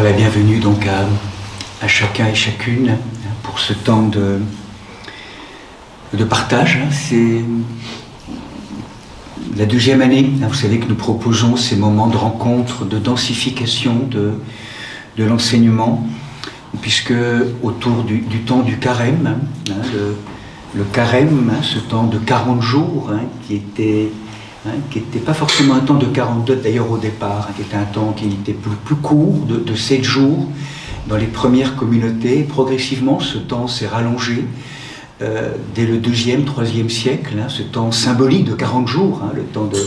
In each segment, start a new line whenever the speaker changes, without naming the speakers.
Voilà, bienvenue donc à chacun et chacune pour ce temps de partage. C'est la deuxième année, vous savez que nous proposons ces moments de rencontre, de densification de l'enseignement, puisque autour du temps du carême, le carême, ce temps de 40 jours, qui était pas forcément un temps de 42 d'ailleurs au départ, qui était un temps qui était plus court, de 7 jours dans les premières communautés. Progressivement, ce temps s'est rallongé dès le 2e, 3e siècle, ce temps symbolique de 40 jours, le temps de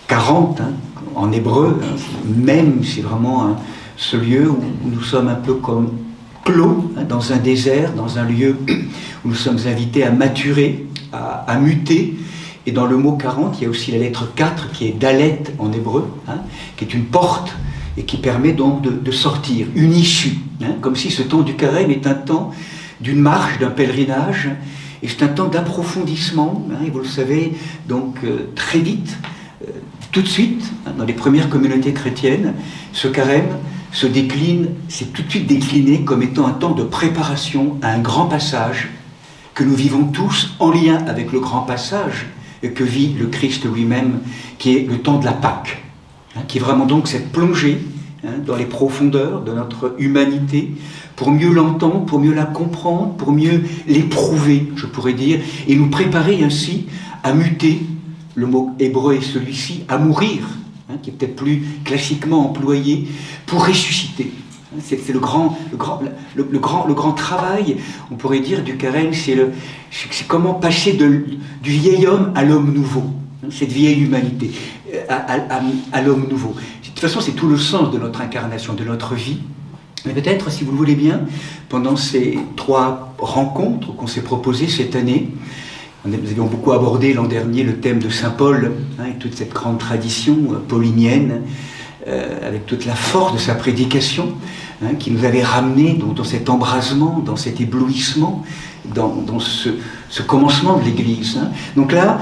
40 en hébreu, même c'est vraiment ce lieu où nous sommes un peu comme clos dans un désert, dans un lieu où nous sommes invités à maturer, à muter. Et dans le mot 40, il y a aussi la lettre 4 qui est Dalet en hébreu, qui est une porte et qui permet donc de sortir, une issue. Comme si ce temps du carême est un temps d'une marche, d'un pèlerinage, et c'est un temps d'approfondissement. Et vous le savez, donc très vite, tout de suite, dans les premières communautés chrétiennes, ce carême se décline, c'est tout de suite décliné comme étant un temps de préparation à un grand passage que nous vivons tous en lien avec le grand passage que vit le Christ lui-même, qui est le temps de la Pâque, qui est vraiment donc cette plongée dans les profondeurs de notre humanité, pour mieux l'entendre, pour mieux la comprendre, pour mieux l'éprouver, je pourrais dire, et nous préparer ainsi à muter, le mot hébreu est celui-ci, à mourir, qui est peut-être plus classiquement employé, pour ressusciter. C'est le grand travail, on pourrait dire, du carême, c'est comment passer du vieil homme à l'homme nouveau, cette vieille humanité, à l'homme nouveau. De toute façon, c'est tout le sens de notre incarnation, de notre vie. Mais peut-être, si vous le voulez bien, pendant ces 3 rencontres qu'on s'est proposées cette année, nous avions beaucoup abordé l'an dernier le thème de Saint Paul, et toute cette grande tradition paulinienne, avec toute la force de sa prédication, qui nous avait ramené dans cet embrasement, dans cet éblouissement, dans ce commencement de l'Église. Donc là,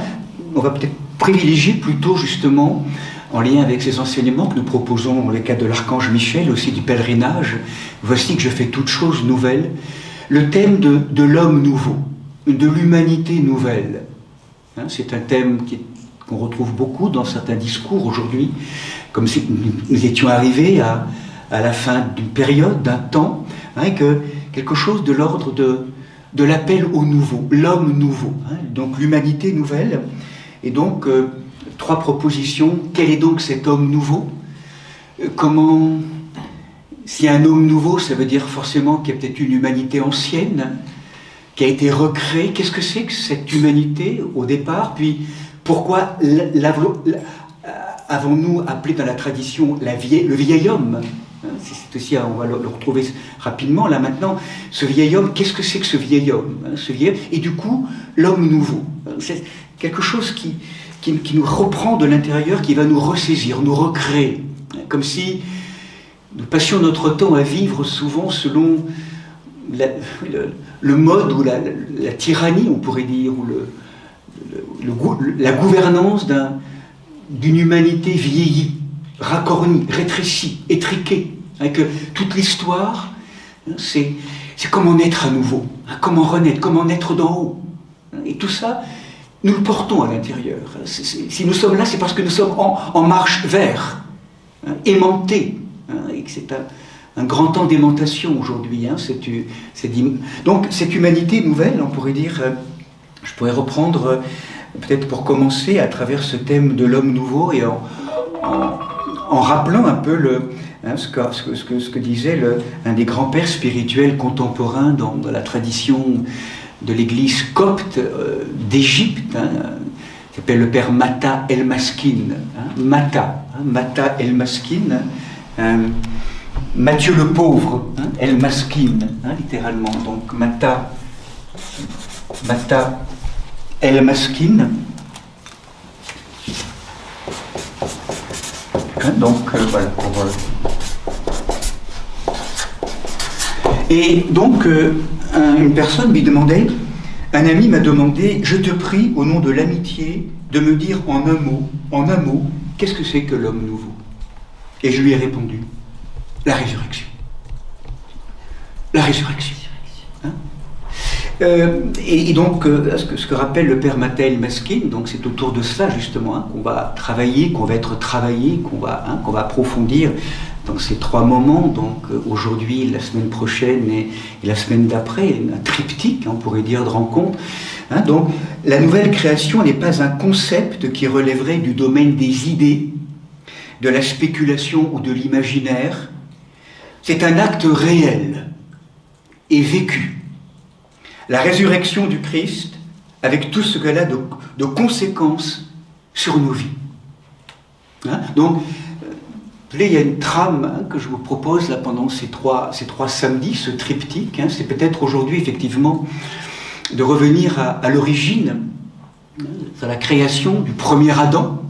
on va peut-être privilégier plutôt justement, en lien avec ces enseignements que nous proposons dans le cadre de l'Archange Michel, aussi du pèlerinage, voici que je fais toute chose nouvelle, le thème de l'homme nouveau, de l'humanité nouvelle. C'est un thème qu'on retrouve beaucoup dans certains discours aujourd'hui, comme si nous étions arrivés à la fin d'une période, d'un temps, que quelque chose de l'ordre de l'appel au nouveau, l'homme nouveau, donc l'humanité nouvelle. Et donc, 3 propositions. Quel est donc cet homme nouveau ? Comment, si un homme nouveau, ça veut dire forcément qu'il y a peut-être une humanité ancienne qui a été recréée. Qu'est-ce que c'est que cette humanité au départ ? Puis pourquoi avons-nous appelé dans la tradition le vieil homme ? C'est aussi, on va le retrouver rapidement là maintenant. Ce vieil homme, qu'est-ce que c'est que ce vieil homme ? Et du coup, l'homme nouveau. C'est quelque chose qui nous reprend de l'intérieur, qui va nous ressaisir, nous recréer. Comme si nous passions notre temps à vivre souvent selon le mode ou la tyrannie, on pourrait dire, ou la gouvernance d'une humanité vieillie, racornie, rétrécie, étriquée. Que toute l'histoire, c'est comment naître à nouveau, comment renaître, comment naître d'en haut. Et tout ça, nous le portons à l'intérieur. Si nous sommes là, c'est parce que nous sommes en marche vers, aimantés. Et que c'est un grand temps d'aimantation aujourd'hui. Donc cette humanité nouvelle, on pourrait dire, je pourrais reprendre, peut-être pour commencer, à travers ce thème de l'homme nouveau, et en rappelant un peu ce que disait un des grands-pères spirituels contemporains dans la tradition de l'église copte d'Égypte, qui s'appelle le père Mata El-Maskin. Mata El-Maskin, Matthieu le pauvre, El-Maskin, littéralement. Donc Mata El-Maskin. Donc voilà. Et donc une personne lui demandait, un ami m'a demandé, je te prie au nom de l'amitié de me dire en un mot, qu'est-ce que c'est que l'homme nouveau ? Et je lui ai répondu, la résurrection. La résurrection. Hein? Et donc, ce que rappelle le père Mattel Maskin, donc c'est autour de cela justement qu'on va travailler, qu'on va être travaillé, qu'on va approfondir dans ces 3 moments, donc aujourd'hui, la semaine prochaine et la semaine d'après, un triptyque, on pourrait dire, de rencontres. Hein, donc, la nouvelle création n'est pas un concept qui relèverait du domaine des idées, de la spéculation ou de l'imaginaire. C'est un acte réel et vécu. La résurrection du Christ, avec tout ce qu'elle a de conséquences sur nos vies. Hein, donc, il y a une trame que je vous propose là pendant ces trois samedis, ce triptyque. C'est peut-être aujourd'hui effectivement de revenir à l'origine, à la création du premier Adam,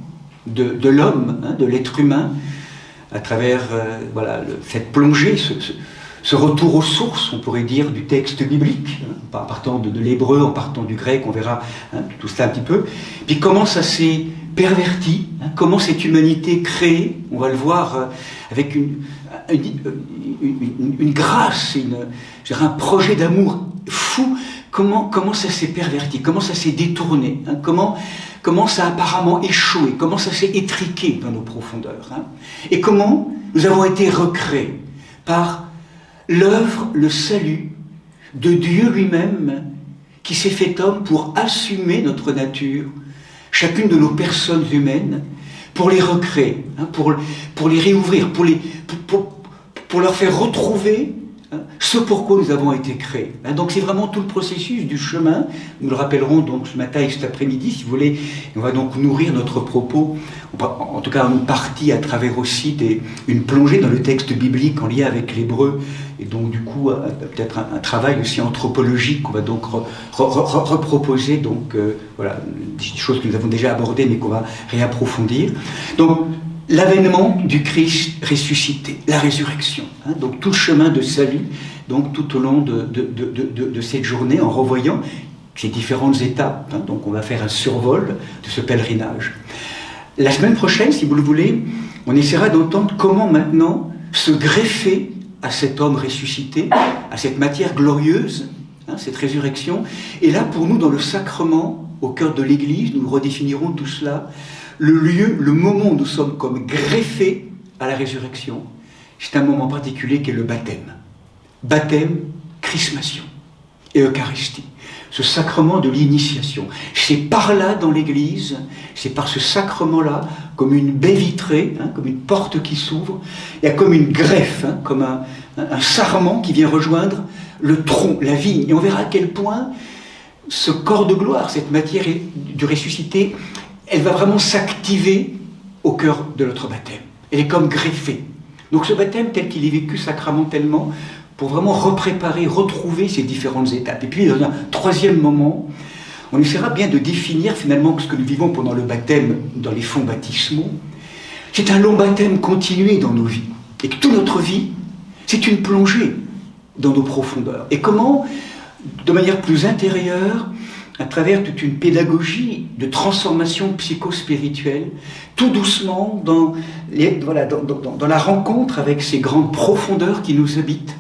de l'homme, de l'être humain, à travers cette plongée, ce retour aux sources, on pourrait dire, du texte biblique, en partant de l'hébreu, en partant du grec, on verra tout cela un petit peu. Puis comment ça s'est perverti, comment cette humanité créée, on va le voir avec une grâce, un projet d'amour fou, comment ça s'est perverti, comment ça s'est détourné, comment ça a apparemment échoué, comment ça s'est étriqué dans nos profondeurs, et comment nous avons été recréés par l'œuvre, le salut de Dieu lui-même qui s'est fait homme pour assumer notre nature, chacune de nos personnes humaines, pour les recréer, pour les réouvrir, pour leur faire retrouver ce pourquoi nous avons été créés. Donc c'est vraiment tout le processus du chemin. Nous le rappellerons donc ce matin et cet après-midi, si vous voulez. On va donc nourrir notre propos, en tout cas une partie à travers aussi une plongée dans le texte biblique en lien avec l'hébreu, et donc du coup peut-être un travail aussi anthropologique qu'on va donc reproposer, donc voilà, des choses que nous avons déjà abordées mais qu'on va réapprofondir. Donc l'avènement du Christ ressuscité, la résurrection, donc tout le chemin de salut, donc tout au long de cette journée, en revoyant ces différentes étapes, donc on va faire un survol de ce pèlerinage. La semaine prochaine, si vous le voulez, on essaiera d'entendre comment maintenant se greffer à cet homme ressuscité, à cette matière glorieuse, cette résurrection, et là pour nous dans le sacrement, au cœur de l'Église, nous redéfinirons tout cela, le lieu, le moment où nous sommes comme greffés à la résurrection, c'est un moment particulier qui est le baptême. Baptême, chrismation et Eucharistie. Ce sacrement de l'initiation. C'est par là dans l'Église, c'est par ce sacrement-là, comme une baie vitrée, comme une porte qui s'ouvre, il y a comme une greffe, comme un sarment qui vient rejoindre le tronc, la vigne. Et on verra à quel point ce corps de gloire, cette matière du ressuscité, elle va vraiment s'activer au cœur de notre baptême. Elle est comme greffée. Donc ce baptême tel qu'il est vécu sacramentellement, pour vraiment repréparer, retrouver ces différentes étapes. Et puis dans un troisième moment, on essaiera bien de définir finalement ce que nous vivons pendant le baptême dans les fonts baptismaux. C'est un long baptême continué dans nos vies. Et que toute notre vie, c'est une plongée dans nos profondeurs. Et comment, de manière plus intérieure, à travers toute une pédagogie de transformation psychospirituelle, tout doucement dans la rencontre avec ces grandes profondeurs qui nous habitent,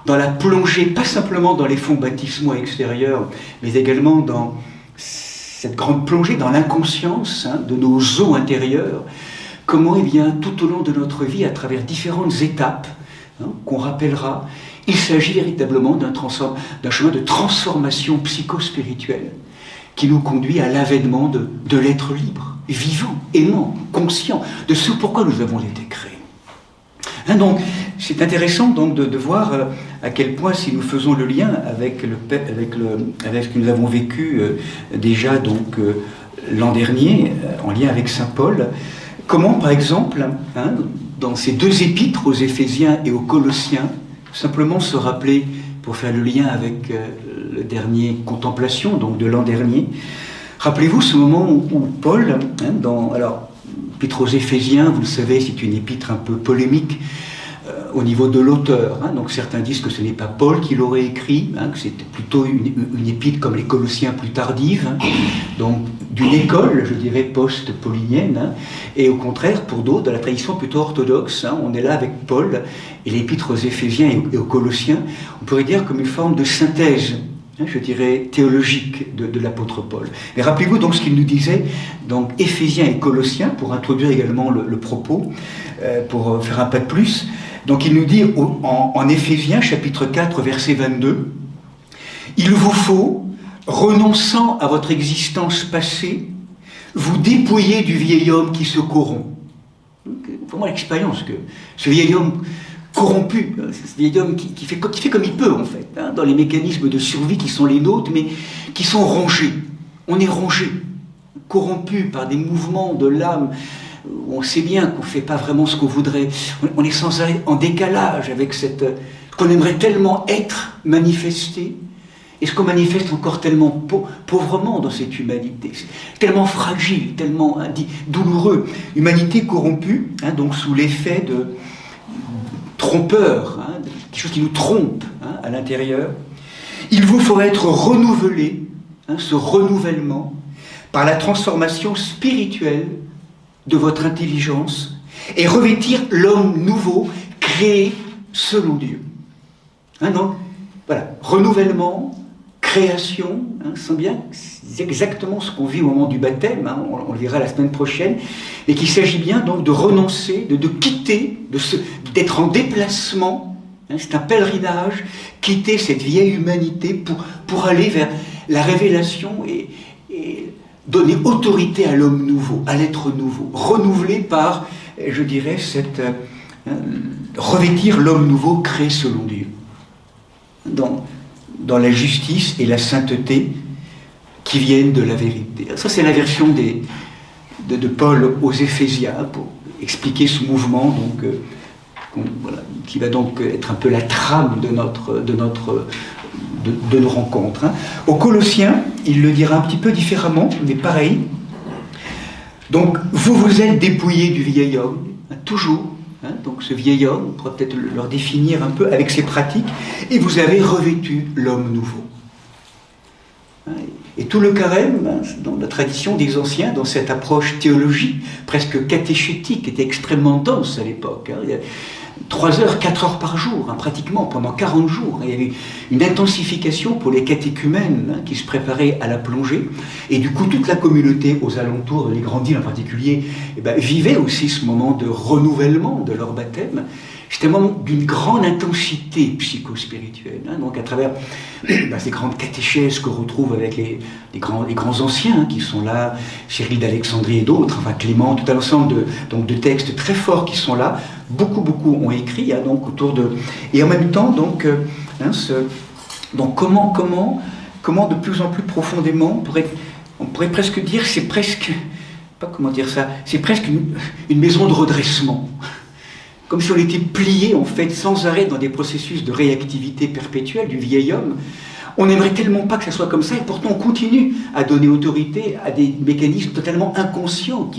dans la plongée, pas simplement dans les fonds baptismaux extérieurs, mais également dans cette grande plongée dans l'inconscience de nos eaux intérieures, comment tout au long de notre vie, à travers différentes étapes qu'on rappellera, il s'agit véritablement d'un chemin de transformation psychospirituelle qui nous conduit à l'avènement de l'être libre, vivant, aimant, conscient de ce pourquoi nous avons été créés. Donc, c'est intéressant donc de voir à quel point, si nous faisons le lien avec ce que nous avons vécu déjà donc l'an dernier, en lien avec saint Paul, comment, par exemple, dans ces deux épîtres, aux Éphésiens et aux Colossiens, simplement se rappeler, pour faire le lien avec le dernier contemplation, donc de l'an dernier, rappelez-vous ce moment où Paul, alors, l'épître aux Éphésiens, vous le savez, c'est une épître un peu polémique au niveau de l'auteur. Donc certains disent que ce n'est pas Paul qui l'aurait écrit, que c'était plutôt une épître comme les Colossiens plus tardive, donc d'une école, je dirais, post-paulinienne, hein, et au contraire, pour d'autres, de la tradition plutôt orthodoxe. Hein, on est là avec Paul et l'épître aux Éphésiens et aux Colossiens, on pourrait dire comme une forme de synthèse, hein, je dirais, théologique de l'apôtre Paul. Mais rappelez-vous donc ce qu'il nous disait, donc Éphésiens et Colossiens, pour introduire également le propos, pour faire un pas de plus. Donc il nous dit en Éphésiens, chapitre 4, verset 22, « Il vous faut, renonçant à votre existence passée, vous dépouiller du vieil homme qui se corrompt. » Vraiment l'expérience que ce vieil homme corrompu, ce vieil homme qui fait comme il peut en fait, hein, dans les mécanismes de survie qui sont les nôtres, mais qui sont rongés. On est rongé, corrompu par des mouvements de l'âme, où on sait bien qu'on ne fait pas vraiment ce qu'on voudrait. On est sans arrêt en décalage avec cette qu'on aimerait tellement être manifesté, et ce qu'on manifeste encore tellement pauvrement dans cette humanité, tellement fragile, tellement douloureux. Humanité corrompue, hein, donc sous l'effet de trompeur, hein, quelque chose qui nous trompe, hein, à l'intérieur. Il vous faut être renouvelé, hein, ce renouvellement, par la transformation spirituelle de votre intelligence et revêtir l'homme nouveau créé selon Dieu. Hein, donc, voilà, renouvellement, création, hein, c'est bien, c'est exactement ce qu'on vit au moment du baptême, hein, on le verra la semaine prochaine, et qu'il s'agit bien donc de renoncer, de quitter, d'être en déplacement, hein, c'est un pèlerinage, quitter cette vieille humanité pour aller vers la révélation et donner autorité à l'homme nouveau, à l'être nouveau, renouvelé par, je dirais, revêtir l'homme nouveau créé selon Dieu. Dans la justice et la sainteté qui viennent de la vérité. Ça, c'est la version de Paul aux Éphésiens, pour expliquer ce mouvement donc, voilà, qui va donc être un peu la trame de nos rencontres. Hein. Aux Colossiens, il le dira un petit peu différemment, mais pareil. Donc, vous vous êtes dépouillés du vieil homme, hein, toujours. Hein, donc ce vieil homme, on pourrait peut-être le définir un peu avec ses pratiques, et vous avez revêtu l'homme nouveau. Hein, et tout le carême, hein, dans la tradition des anciens, dans cette approche théologique, presque catéchétique, était extrêmement dense à l'époque. Hein. Il y a 3 heures, 4 heures par jour, hein, pratiquement, pendant 40 jours. Il y avait une intensification pour les catéchumènes, hein, qui se préparaient à la plongée. Et du coup, toute la communauté aux alentours, les grandes villes en particulier, eh ben, vivait aussi ce moment de renouvellement de leur baptême. C'était un moment d'une grande intensité psychospirituelle. Hein, donc à travers ces grandes catéchèses que retrouve avec les grands anciens, hein, qui sont là, Cyril d'Alexandrie et d'autres, enfin Clément, tout un ensemble de textes très forts qui sont là. Beaucoup ont écrit, hein, donc autour de... Et en même temps, donc, donc comment de plus en plus profondément, on pourrait presque dire, c'est presque... Pas comment dire ça, c'est presque une maison de redressement. Comme si on était plié, en fait, sans arrêt dans des processus de réactivité perpétuelle du vieil homme. On n'aimerait tellement pas que ça soit comme ça, et pourtant on continue à donner autorité à des mécanismes totalement inconscients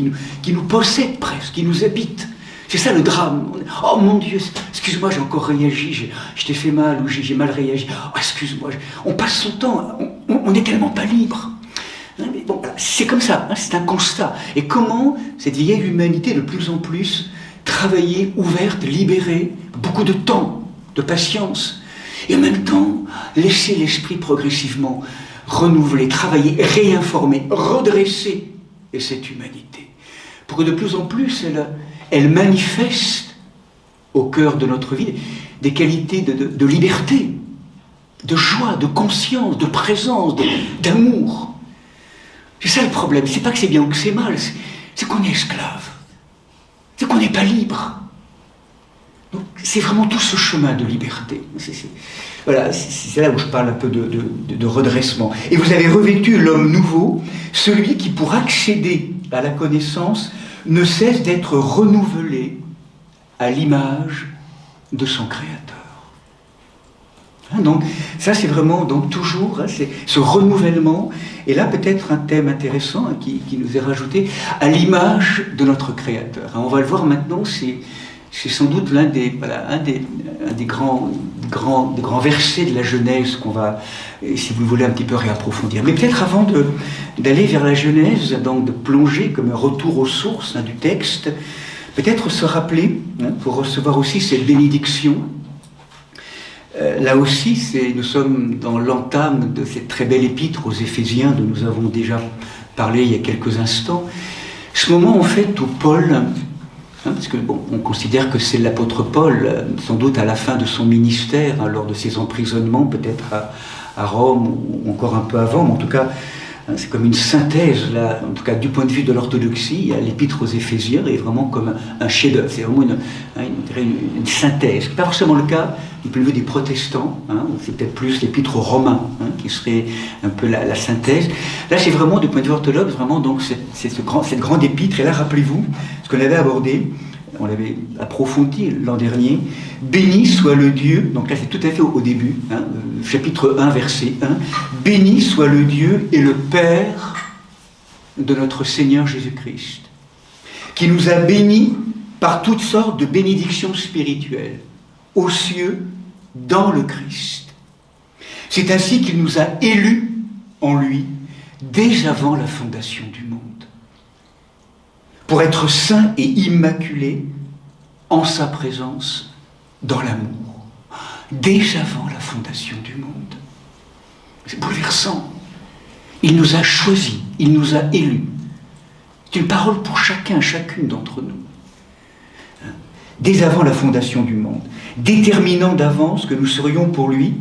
qui nous possèdent presque, qui nous habitent. C'est ça le drame. Oh mon Dieu, excuse-moi, j'ai encore réagi, je t'ai fait mal, ou j'ai mal réagi. Oh, excuse-moi, on passe son temps, on n'est tellement pas libre. Bon, c'est comme ça, hein, c'est un constat. Et comment cette vieille humanité, de plus en plus, travailler, ouverte, libérée, beaucoup de temps, de patience, et en même temps, laisser l'esprit progressivement renouveler, travailler, réinformer, redresser cette humanité. Pour que de plus en plus, elle manifeste au cœur de notre vie des qualités de liberté, de joie, de conscience, de présence, d'amour. C'est ça le problème. C'est pas que c'est bien ou que c'est mal, c'est qu'on est esclave. C'est qu'on n'est pas libre. Donc c'est vraiment tout ce chemin de liberté. Voilà, c'est là où je parle un peu de redressement. Et vous avez revêtu l'homme nouveau, celui qui, pour accéder à la connaissance, ne cesse d'être renouvelé à l'image de son Créateur. Hein, donc ça c'est vraiment donc toujours, hein, c'est ce renouvellement. Et là peut-être un thème intéressant, hein, qui nous est rajouté, à l'image de notre Créateur. Hein, on va le voir maintenant, c'est sans doute l'un des, voilà, un des grands versets de la Genèse qu'on va, si vous le voulez, un petit peu réapprofondir. Mais peut-être avant d'aller vers la Genèse, donc de plonger comme un retour aux sources du texte, peut-être se rappeler, pour recevoir aussi cette bénédiction. Là aussi, nous sommes dans l'entame de cette très belle épître aux Éphésiens dont nous avons déjà parlé il y a quelques instants. Ce moment, en fait, où Paul, parce que bon, on considère que c'est l'apôtre Paul, sans doute à la fin de son ministère, lors de ses emprisonnements, peut-être à Rome ou encore un peu avant, mais en tout cas, c'est comme une synthèse, là, en tout cas du point de vue de l'orthodoxie, l'épître aux Éphésiens est vraiment comme un chef-d'œuvre, c'est vraiment une synthèse. C'est pas forcément le cas du point de vue des protestants, c'est peut-être plus l'épître aux Romains qui serait un peu la synthèse. Là, c'est vraiment du point de vue orthodoxe, vraiment donc cette grande épître. Et là, rappelez-vous ce qu'on avait abordé. On l'avait approfondi l'an dernier. Béni soit le Dieu, donc là c'est tout à fait au début, chapitre 1, verset 1. Béni soit le Dieu et le Père de notre Seigneur Jésus-Christ, qui nous a bénis par toutes sortes de bénédictions spirituelles, aux cieux, dans le Christ. C'est ainsi qu'il nous a élus en lui, dès avant la fondation du monde, pour être saints et immaculés en sa présence dans l'amour, dès avant la fondation du monde. C'est bouleversant. Il nous a choisis, il nous a élus. C'est une parole pour chacun, chacune d'entre nous. Dès avant la fondation du monde, déterminant d'avance que nous serions pour lui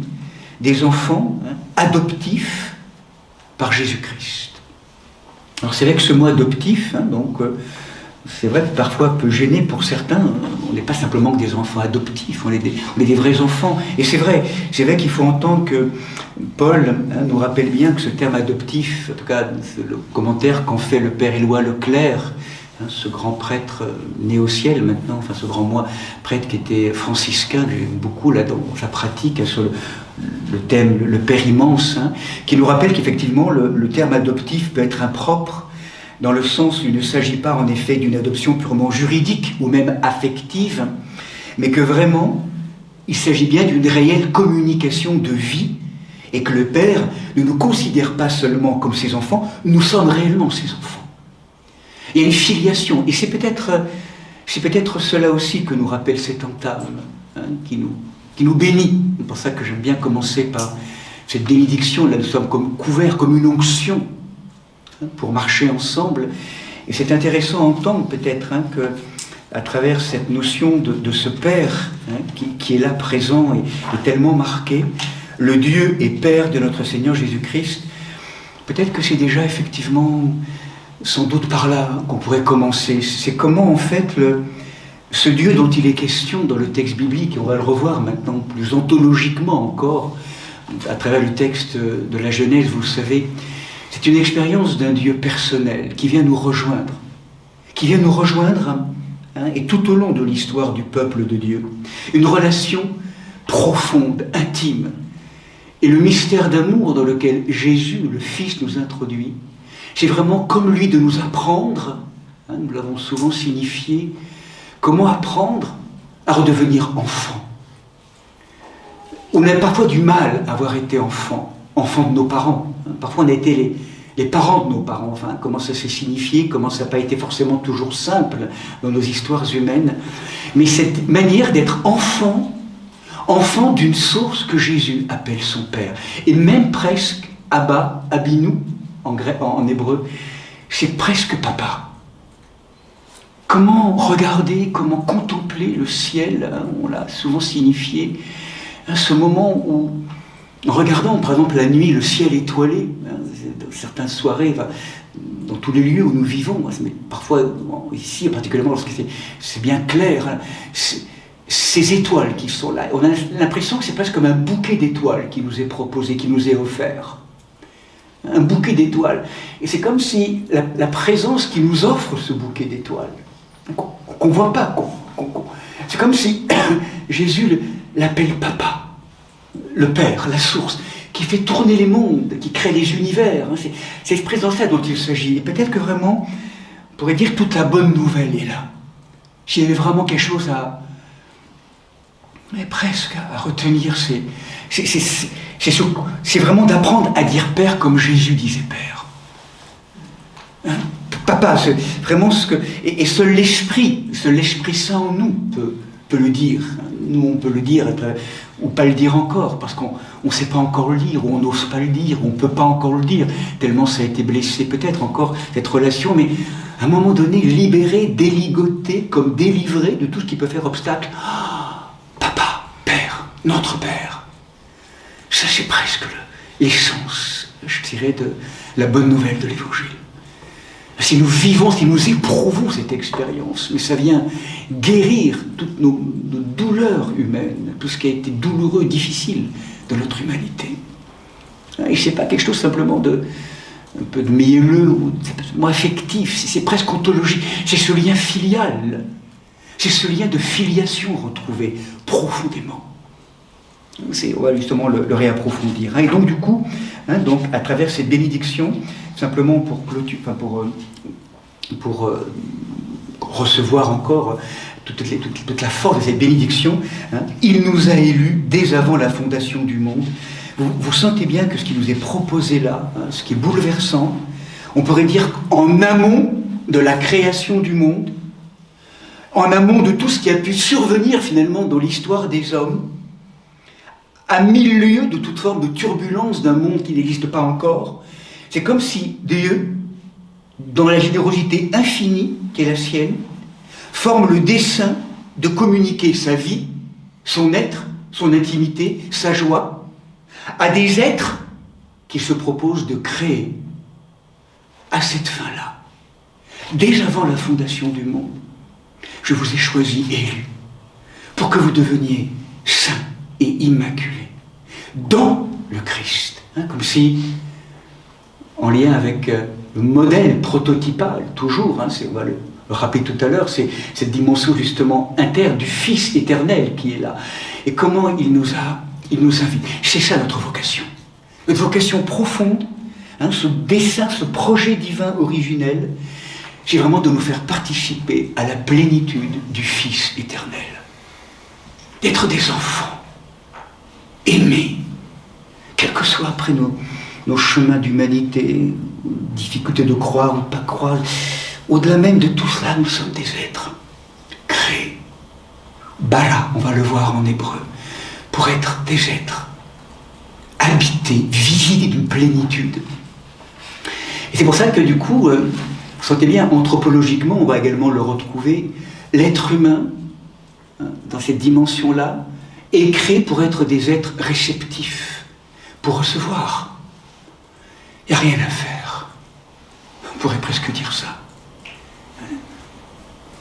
des enfants adoptifs par Jésus-Christ. Alors c'est vrai que ce mot adoptif, c'est vrai que parfois peut gêner pour certains. On n'est pas simplement que des enfants adoptifs, on est des vrais enfants. Et c'est vrai qu'il faut entendre que Paul nous rappelle bien que ce terme adoptif, en tout cas le commentaire qu'en fait le père Éloi Leclerc, ce grand prêtre né au ciel maintenant, enfin ce grand prêtre qui était franciscain, que j'aime beaucoup là dans sa pratique sur le thème, le Père immense, qui nous rappelle qu'effectivement le terme adoptif peut être impropre dans le sens où il ne s'agit pas en effet d'une adoption purement juridique ou même affective, mais que vraiment il s'agit bien d'une réelle communication de vie et que le Père ne nous considère pas seulement comme ses enfants, nous sommes réellement ses enfants. Il y a une filiation, et c'est peut-être cela aussi que nous rappelle cette entame, qui nous bénit. C'est pour ça que j'aime bien commencer par cette bénédiction. Là, nous sommes comme couverts, comme une onction, pour marcher ensemble. Et c'est intéressant à entendre peut-être que, à travers cette notion de ce Père qui est là présent et tellement marqué, le Dieu et Père de notre Seigneur Jésus-Christ, peut-être que c'est déjà effectivement sans doute par là qu'on pourrait commencer. C'est comment en fait ce Dieu dont il est question dans le texte biblique, et on va le revoir maintenant plus ontologiquement encore, à travers le texte de la Genèse, vous le savez, c'est une expérience d'un Dieu personnel qui vient nous rejoindre, et tout au long de l'histoire du peuple de Dieu, une relation profonde, intime, et le mystère d'amour dans lequel Jésus, le Fils, nous introduit, c'est vraiment comme lui de nous apprendre, nous l'avons souvent signifié, comment apprendre à redevenir enfant. On a parfois du mal à avoir été enfant de nos parents. Parfois on a été les parents de nos parents. Enfin, comment ça s'est signifié, comment ça n'a pas été forcément toujours simple dans nos histoires humaines. Mais cette manière d'être enfant d'une source que Jésus appelle son Père. Et même presque Abba, Abinu, en hébreu, c'est presque papa. Comment regarder, comment contempler le ciel, on l'a souvent signifié, ce moment où, en regardant par exemple la nuit, le ciel étoilé, dans certaines soirées, dans tous les lieux où nous vivons, mais parfois ici, particulièrement lorsque c'est bien clair, ces étoiles qui sont là, on a l'impression que c'est presque comme un bouquet d'étoiles qui nous est proposé, qui nous est offert. Un bouquet d'étoiles. Et c'est comme si la présence qui nous offre ce bouquet d'étoiles, qu'on ne voit pas, c'est comme si Jésus l'appelle papa, le Père, la source, qui fait tourner les mondes, qui crée les univers. C'est cette présence-là dont il s'agit. Et peut-être que vraiment, on pourrait dire toute la bonne nouvelle est là. S'il y avait vraiment quelque chose mais presque à retenir, c'est vraiment d'apprendre à dire Père comme Jésus disait Père. Hein? Papa, c'est vraiment ce que... Et seul l'Esprit Saint en nous peut le dire. Nous, on peut le dire, ou pas le dire encore, parce qu'on ne sait pas encore le dire, ou on n'ose pas le dire, ou on ne peut pas encore le dire, tellement ça a été blessé, peut-être encore, cette relation, mais à un moment donné, libéré, déligoté, comme délivré de tout ce qui peut faire obstacle. Papa, Père, notre Père. Ça, c'est presque l'essence, je dirais, de la bonne nouvelle de l'Évangile. Si nous vivons, si nous éprouvons cette expérience, mais ça vient guérir toutes nos douleurs humaines, tout ce qui a été douloureux, difficile de notre humanité. Et ce n'est pas quelque chose simplement un peu de mielleux, ou moins affectif, c'est presque ontologique, c'est ce lien filial, c'est ce lien de filiation retrouvé profondément. On va justement le réapprofondir. Et donc du coup, donc, à travers cette bénédiction, simplement pour clôturer, pour recevoir encore toute la force de cette bénédiction, il nous a élus dès avant la fondation du monde. Vous sentez bien que ce qui nous est proposé là, ce qui est bouleversant, on pourrait dire en amont de la création du monde, en amont de tout ce qui a pu survenir finalement dans l'histoire des hommes, à mille lieues de toute forme de turbulence d'un monde qui n'existe pas encore. C'est comme si Dieu, dans la générosité infinie qui est la sienne, forme le dessein de communiquer sa vie, son être, son intimité, sa joie, à des êtres qu'il se propose de créer à cette fin-là. Dès avant la fondation du monde, je vous ai choisi élus pour que vous deveniez saints et immaculés dans le Christ. Comme si, en lien avec le modèle prototypal, toujours, on va le rappeler tout à l'heure, c'est cette dimension justement interne du Fils éternel qui est là. Et comment il nous invite. C'est ça notre vocation. Notre vocation profonde, ce dessein, ce projet divin originel, c'est vraiment de nous faire participer à la plénitude du Fils éternel. D'être des enfants, aimés, quels que soient après nos chemins d'humanité, difficulté de croire ou de ne pas croire, au-delà même de tout cela, nous sommes des êtres créés. Bara, on va le voir en hébreu, pour être des êtres habités, visités d'une plénitude. Et c'est pour ça que du coup, vous sentez bien, anthropologiquement, on va également le retrouver, l'être humain, dans cette dimension-là, est créé pour être des êtres réceptifs, pour recevoir. Il n'y a rien à faire. On pourrait presque dire ça.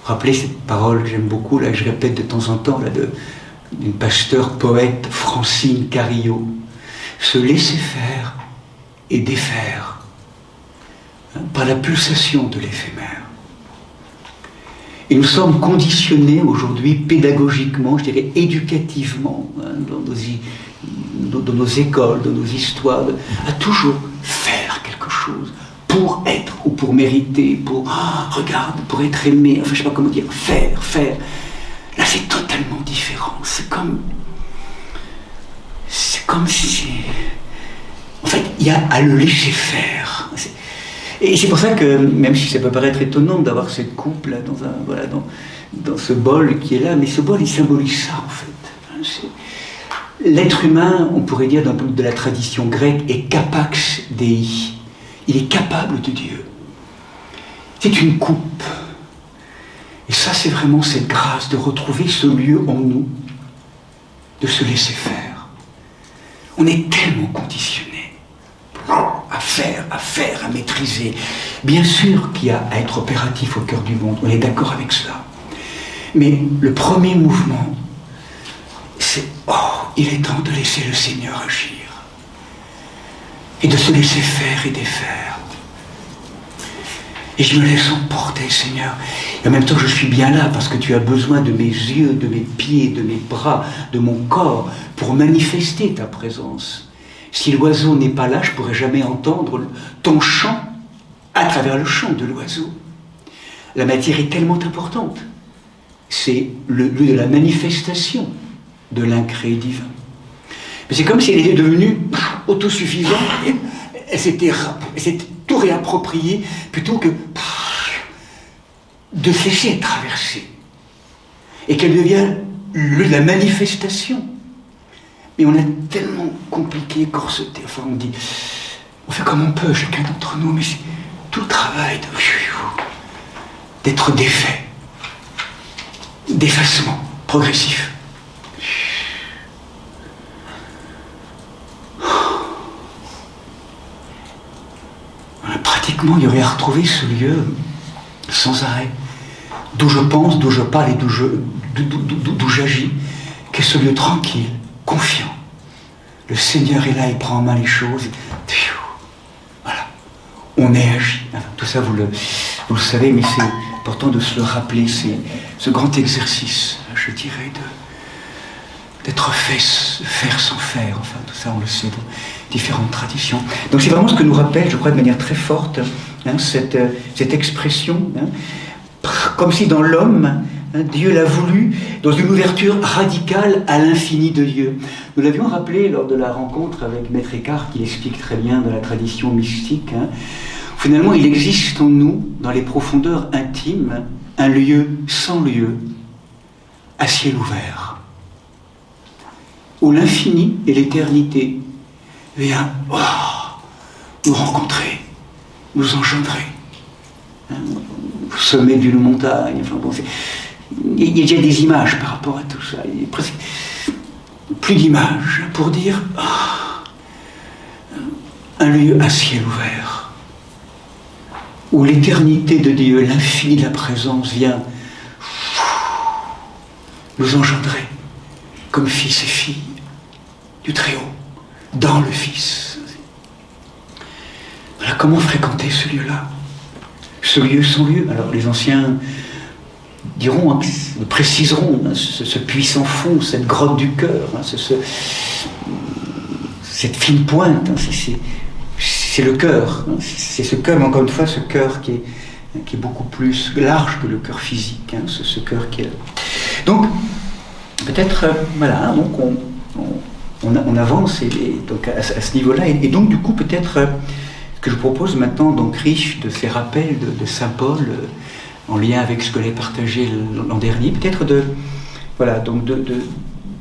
Rappelez cette parole que j'aime beaucoup, là, que je répète de temps en temps, là, d'une pasteur poète Francine Carrillo. Se laisser faire et défaire par la pulsation de l'éphémère. Et nous sommes conditionnés aujourd'hui pédagogiquement, je dirais éducativement, dans nos écoles, dans nos histoires, à toujours faire quelque chose pour être ou pour mériter, regarde, pour être aimé, enfin je ne sais pas comment dire, faire. Là c'est totalement différent. C'est comme si... En fait, il y a à le laisser faire. Et c'est pour ça que, même si ça peut paraître étonnant d'avoir cette coupe là dans ce bol qui est là, mais ce bol il symbolise ça en fait. L'être humain, on pourrait dire d'un point de vue de la tradition grecque, est capax Dei. Il est capable de Dieu. C'est une coupe. Et ça c'est vraiment cette grâce de retrouver ce lieu en nous, de se laisser faire. On est tellement conditionnés à faire, à maîtriser. Bien sûr qu'il y a à être opératif au cœur du monde, on est d'accord avec cela. Mais le premier mouvement, c'est « Oh, il est temps de laisser le Seigneur agir. » Et de se laisser faire et défaire. Et je me laisse emporter, Seigneur. Et en même temps, je suis bien là parce que tu as besoin de mes yeux, de mes pieds, de mes bras, de mon corps pour manifester ta présence. Si l'oiseau n'est pas là, je ne pourrai jamais entendre ton chant à travers le chant de l'oiseau. La matière est tellement importante. C'est le lieu de la manifestation de l'incréé divin. Mais c'est comme si elle était devenue autosuffisante, et elle s'était tout réappropriée, plutôt que de cesser et traverser. Et qu'elle devient la manifestation. Mais on a tellement compliqué, corseté, enfin on dit, on fait comme on peut, chacun d'entre nous, mais c'est tout le travail d'être défait, d'effacement progressif. Pratiquement, il y aurait à retrouver ce lieu sans arrêt, d'où je pense, d'où je parle et d'où j'agis, qu'est ce lieu tranquille, confiant. Le Seigneur est là, il prend en main les choses. Voilà, on est agi. Enfin, tout ça, vous le savez, mais c'est important de se le rappeler. C'est ce grand exercice, je dirais, d'être fait, faire sans faire. Enfin, tout ça, on le sait dans différentes traditions. Donc c'est vraiment ce que nous rappelle, je crois, de manière très forte, cette expression, comme si dans l'homme, Dieu l'a voulu dans une ouverture radicale à l'infini de Dieu. Nous l'avions rappelé lors de la rencontre avec Maître Eckhart, qui l'explique très bien dans la tradition mystique. Finalement, il existe en nous, dans les profondeurs intimes, un lieu sans lieu, à ciel ouvert, où l'infini et l'éternité vient nous rencontrer, nous engendrer. Au sommet d'une montagne, enfin bon, il y a déjà des images par rapport à tout ça. Il y a presque plus d'images pour dire un lieu à ciel ouvert, où l'éternité de Dieu, l'infini de la présence vient nous engendrer comme fils et filles du Très-Haut, dans le Fils. Voilà comment fréquenter ce lieu-là, ce lieu sans lieu. Alors les anciens diront, préciseront, ce puissant fond, cette grotte du cœur, cette fine pointe, c'est le cœur, c'est ce cœur, mais encore une fois, ce cœur qui est beaucoup plus large que le cœur physique, ce cœur qui est là. Donc, peut-être, voilà, donc on avance donc à ce niveau-là, et donc du coup, peut-être, ce que je propose maintenant, donc riche de ces rappels de Saint Paul, en lien avec ce que j'ai partagé l'an dernier, peut-être de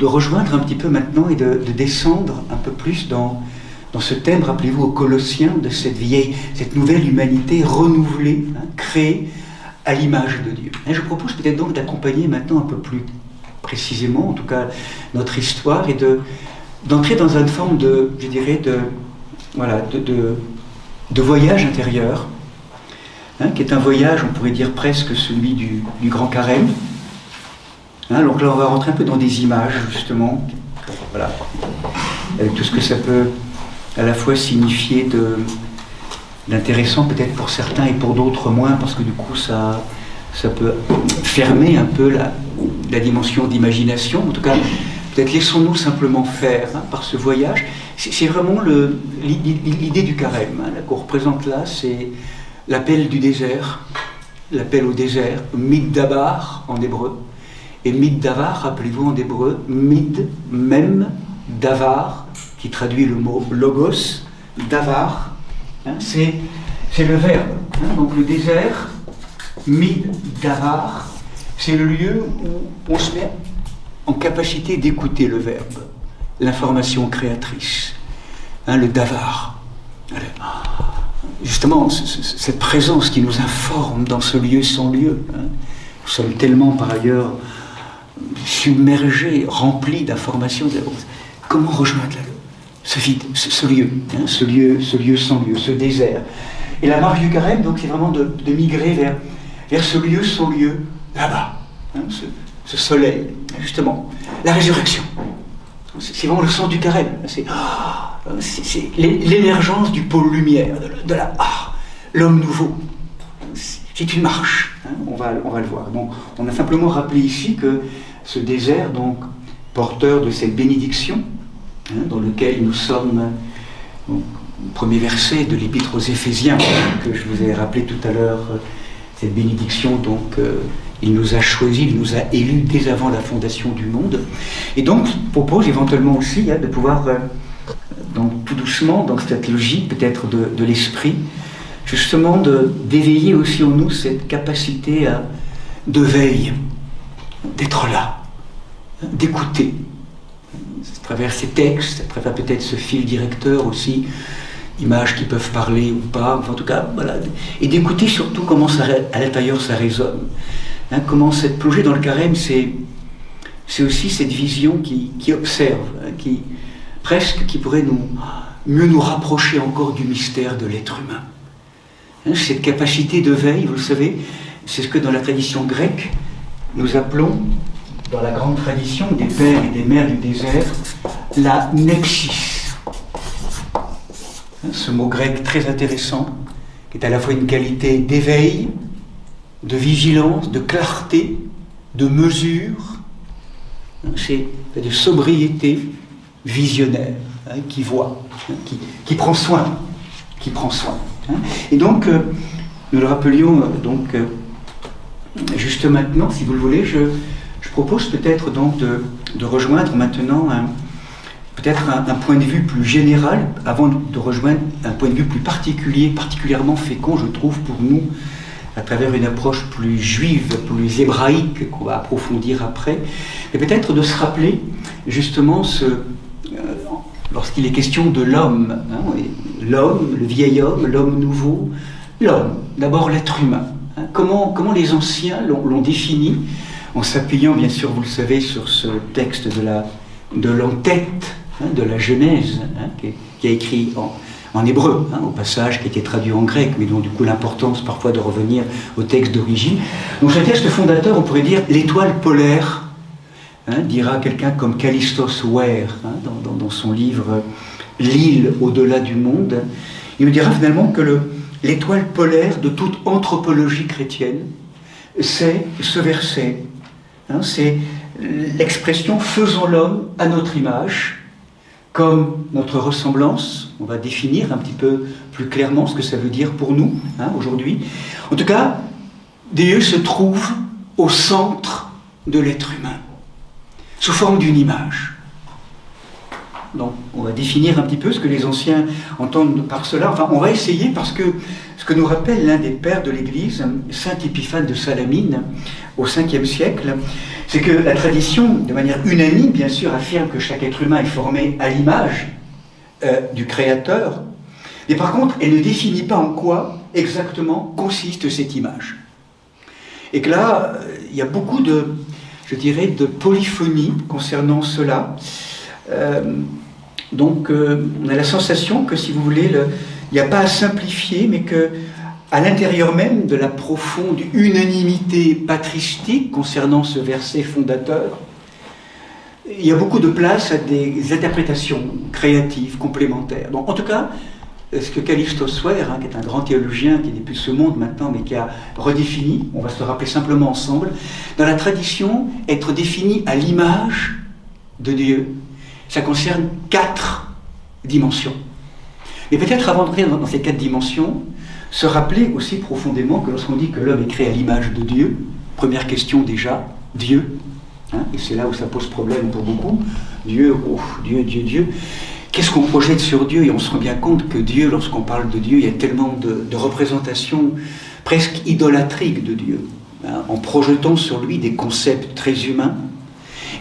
rejoindre un petit peu maintenant et de descendre un peu plus dans ce thème, rappelez-vous, aux Colossiens, de cette nouvelle humanité renouvelée, créée à l'image de Dieu. Et je propose peut-être donc d'accompagner maintenant un peu plus précisément, en tout cas, notre histoire, et d'entrer dans une forme de voyage intérieur, qui est un voyage, on pourrait dire presque celui du Grand Carême. Donc là, on va rentrer un peu dans des images, justement, voilà, avec tout ce que ça peut à la fois signifier d'intéressant peut-être pour certains et pour d'autres moins, parce que du coup, ça peut fermer un peu la dimension d'imagination. En tout cas, peut-être laissons-nous simplement faire par ce voyage. C'est vraiment l'idée du carême qu'on représente là, c'est l'appel du désert, l'appel au désert, Middabar en hébreu. Et Middavar, rappelez-vous en hébreu, Mid, même, Davar, qui traduit le mot logos, Davar, c'est le verbe. Donc le désert, Middavar, c'est le lieu où on se met en capacité d'écouter le verbe, l'information créatrice, le Davar. Justement, cette présence qui nous informe dans ce lieu sans lieu. Nous sommes tellement par ailleurs submergés, remplis d'informations. Comment rejoindre ce vide, ce lieu sans lieu, ce désert? Et la marche du carême, donc, c'est vraiment de migrer vers ce lieu sans lieu, là-bas, ce soleil, justement, la résurrection. C'est vraiment le sens du carême. C'est l'émergence du pôle lumière, de l'homme nouveau. C'est une marche, on va le voir. Donc, on a simplement rappelé ici que ce désert, donc, porteur de cette bénédiction, dans lequel nous sommes, donc, le premier verset de l'Épître aux Éphésiens, que je vous ai rappelé tout à l'heure, cette bénédiction donc, Il nous a choisis, il nous a élus dès avant la fondation du monde. Et donc, je propose éventuellement aussi de pouvoir, donc, tout doucement, dans cette logique peut-être de l'esprit, justement d'éveiller aussi en nous cette capacité de veille, d'être là, d'écouter, à travers ces textes, à travers peut-être ce fil directeur aussi, images qui peuvent parler ou pas, enfin, en tout cas, voilà, et d'écouter surtout comment ça, à l'intérieur ça résonne. Hein, comment cette plongée dans le carême, c'est aussi cette vision qui observe, hein, qui pourrait mieux nous rapprocher encore du mystère de l'être humain. Hein, cette capacité de veille, vous le savez, c'est ce que dans la tradition grecque, nous appelons, dans la grande tradition des pères et des mères du désert, la nexis. Hein, ce mot grec très intéressant, qui est à la fois une qualité d'éveil, de vigilance, de clarté, de mesure, hein, c'est de sobriété visionnaire, hein, qui voit, hein, qui prend soin, hein. Et donc, nous le rappelions juste maintenant, si vous le voulez, je propose peut-être donc de rejoindre maintenant peut-être un point de vue plus général, avant de rejoindre un point de vue plus particulièrement fécond, je trouve, pour nous, à travers une approche plus juive, plus hébraïque, qu'on va approfondir après, mais peut-être de se rappeler justement lorsqu'il est question de l'homme, hein, l'homme, le vieil homme, l'homme nouveau, l'homme, d'abord l'être humain. Hein, comment les anciens l'ont défini, en s'appuyant bien sûr, vous le savez, sur ce texte de l'entête, hein, de la Genèse, hein, qui a écrit en hébreu, hein, au passage qui a été traduit en grec, mais dont du coup l'importance parfois de revenir au texte d'origine. Donc ce texte fondateur, on pourrait dire l'étoile polaire, hein, dira quelqu'un comme Kallistos Ware, hein, dans son livre L'île au-delà du monde. Il nous dira finalement que l'étoile polaire de toute anthropologie chrétienne, c'est ce verset, hein, c'est l'expression « faisons l'homme à notre image », comme notre ressemblance. On va définir un petit peu plus clairement ce que ça veut dire pour nous, hein, aujourd'hui. En tout cas, Dieu se trouve au centre de l'être humain, sous forme d'une image. Donc, on va définir un petit peu ce que les anciens entendent par cela. Enfin, on va essayer, parce que ce que nous rappelle l'un des pères de l'Église, saint Épiphane de Salamine, au 5e siècle, c'est que la tradition, de manière unanime, bien sûr, affirme que chaque être humain est formé à l'image du Créateur, mais par contre, elle ne définit pas en quoi exactement consiste cette image. Et que là, il y a beaucoup de polyphonie concernant cela. Donc, on a la sensation que, si vous voulez, il n'y a pas à simplifier, mais qu'à l'intérieur même de la profonde unanimité patristique concernant ce verset fondateur, il y a beaucoup de place à des interprétations créatives, complémentaires. Donc, en tout cas, ce que Kallistos Ware, hein, qui est un grand théologien qui n'est plus de ce monde maintenant, mais qui a redéfini, on va se le rappeler simplement ensemble, dans la tradition, être défini à l'image de Dieu, ça concerne 4 dimensions. Mais peut-être avant d'entrer dans ces 4 dimensions, se rappeler aussi profondément que lorsqu'on dit que l'homme est créé à l'image de Dieu, première question déjà, Dieu, hein, et c'est là où ça pose problème pour beaucoup, Dieu, Dieu, qu'est-ce qu'on projette sur Dieu? Et on se rend bien compte que Dieu, lorsqu'on parle de Dieu, il y a tellement de représentations presque idolâtriques de Dieu, hein, en projetant sur lui des concepts très humains,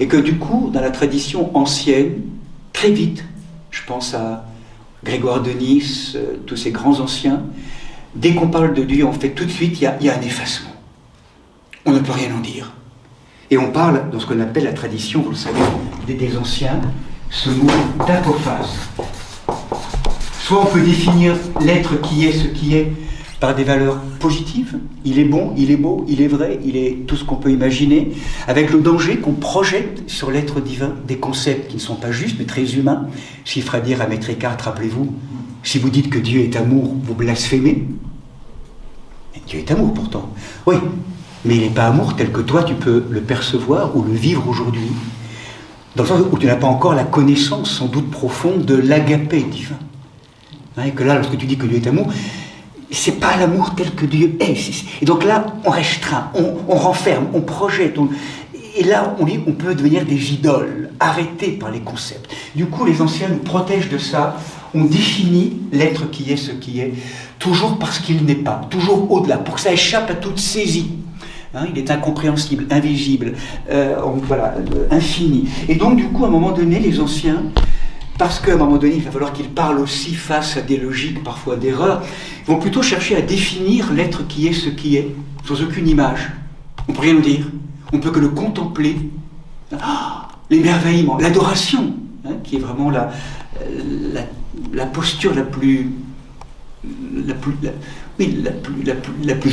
et que du coup, dans la tradition ancienne, très vite, je pense à Grégoire de Nice, tous ces grands anciens, dès qu'on parle de Dieu, en fait, tout de suite, il y a un effacement. On ne peut rien en dire. Et on parle, dans ce qu'on appelle la tradition, vous le savez, des anciens, ce mot d'apophase. Soit on peut définir l'être qui est ce qui est par des valeurs positives, il est bon, il est beau, il est vrai, il est tout ce qu'on peut imaginer, avec le danger qu'on projette sur l'être divin des concepts qui ne sont pas justes, mais très humains. Chiffre à dire à Maître Eckhart, rappelez-vous, si vous dites que Dieu est amour, vous blasphémez. Mais Dieu est amour pourtant. Oui, mais il n'est pas amour tel que toi tu peux le percevoir ou le vivre aujourd'hui, dans le sens où tu n'as pas encore la connaissance sans doute profonde de l'agapé divin. Hein, et que là, lorsque tu dis que Dieu est amour, c'est pas l'amour tel que Dieu est. Et donc là, on restreint, on renferme, on projette. Et là, on peut devenir des idoles, arrêtés par les concepts. Du coup, les anciens nous protègent de ça. On définit l'être qui est ce qui est, toujours parce qu'il n'est pas, toujours au-delà, pour que ça échappe à toute saisie. Hein, il est incompréhensible, invisible, voilà, infini. Et donc, du coup, à un moment donné, les anciens, parce qu'à un moment donné, il va falloir qu'ils parlent aussi face à des logiques, parfois d'erreurs, vont plutôt chercher à définir l'être qui est ce qui est, sans aucune image. On ne peut rien nous dire. On ne peut que le contempler. Ah, l'émerveillement, l'adoration, hein, qui est vraiment la posture la plus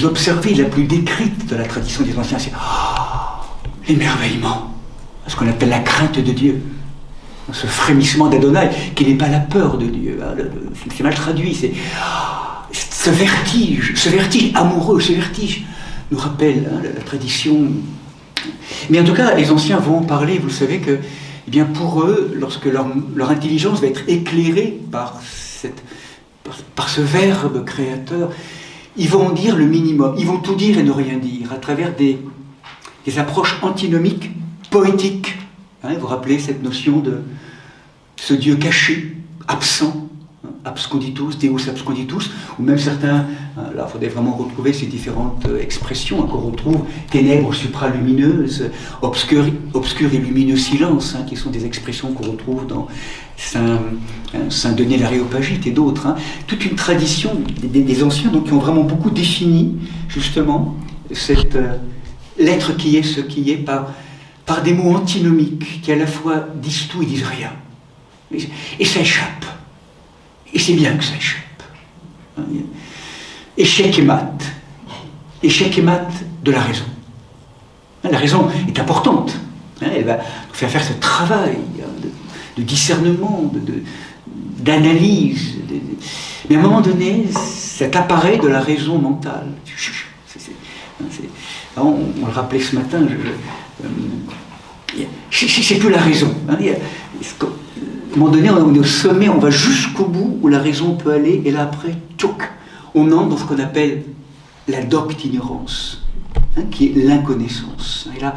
observée, la plus décrite de la tradition des anciens. C'est l'émerveillement, ce qu'on appelle la crainte de Dieu. Ce frémissement d'Adonai, qui n'est pas la peur de Dieu. Hein, c'est mal traduit. C'est ce vertige amoureux, ce vertige nous rappelle, hein, la tradition. Mais en tout cas, les anciens vont en parler. Vous le savez que, eh bien, pour eux, lorsque leur intelligence va être éclairée par ce verbe créateur, ils vont en dire le minimum. Ils vont tout dire et ne rien dire, à travers des approches antinomiques, poétiques. Hein, vous vous rappelez cette notion de ce Dieu caché, absent, hein, absconditus, Deus absconditus, ou même certains, là il faudrait vraiment retrouver ces différentes expressions, hein, qu'on retrouve, ténèbres supralumineuses, obscur et lumineux silence, hein, qui sont des expressions qu'on retrouve dans Saint Denis l'Aréopagite et d'autres. Hein. Toute une tradition des anciens, donc, qui ont vraiment beaucoup défini justement l'être qui est ce qui est par des mots antinomiques qui à la fois disent tout et disent rien. Et ça échappe. Et c'est bien que ça échappe. Échec et mat. Échec et mat de la raison. La raison est importante. Elle va nous faire ce travail de discernement, d'analyse. Mais à un moment donné, cet appareil de la raison mentale. On le rappelait ce matin, c'est plus la raison. Hein, à un moment donné, on est au sommet, on va jusqu'au bout où la raison peut aller, et là après, tchouk, on entre dans ce qu'on appelle la doctignorance, hein, qui est l'inconnaissance. Et là,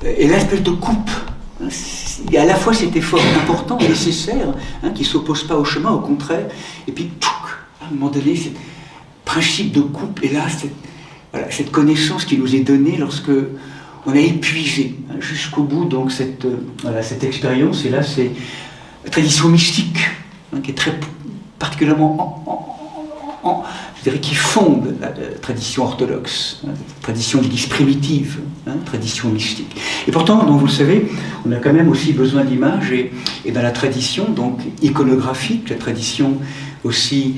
l'espèce de coupe. Hein, il y a à la fois cet effort important, nécessaire, hein, qui ne s'oppose pas au chemin, au contraire, et puis, tchouk, à un moment donné, c'est principe de coupe, et là, cette connaissance qui nous est donnée lorsque on a épuisé, hein, jusqu'au bout donc cette expérience. Et là, c'est la tradition mystique, hein, qui est très particulièrement je dirais, qui fonde la tradition orthodoxe, hein, tradition d'église primitive, hein, tradition mystique. Et pourtant, donc, vous le savez, on a quand même aussi besoin d'images, et dans la tradition donc iconographique, la tradition aussi,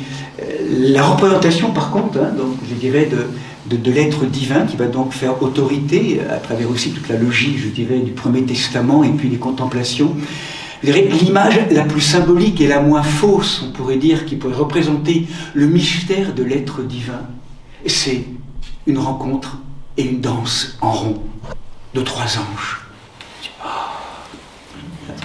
la représentation par contre, hein, donc, je dirais, de l'être divin qui va donc faire autorité à travers aussi toute la logique, je dirais, du Premier Testament et puis des contemplations. Je dirais l'image la plus symbolique et la moins fausse, on pourrait dire, qui pourrait représenter le mystère de l'être divin, c'est une rencontre et une danse en rond de 3 anges.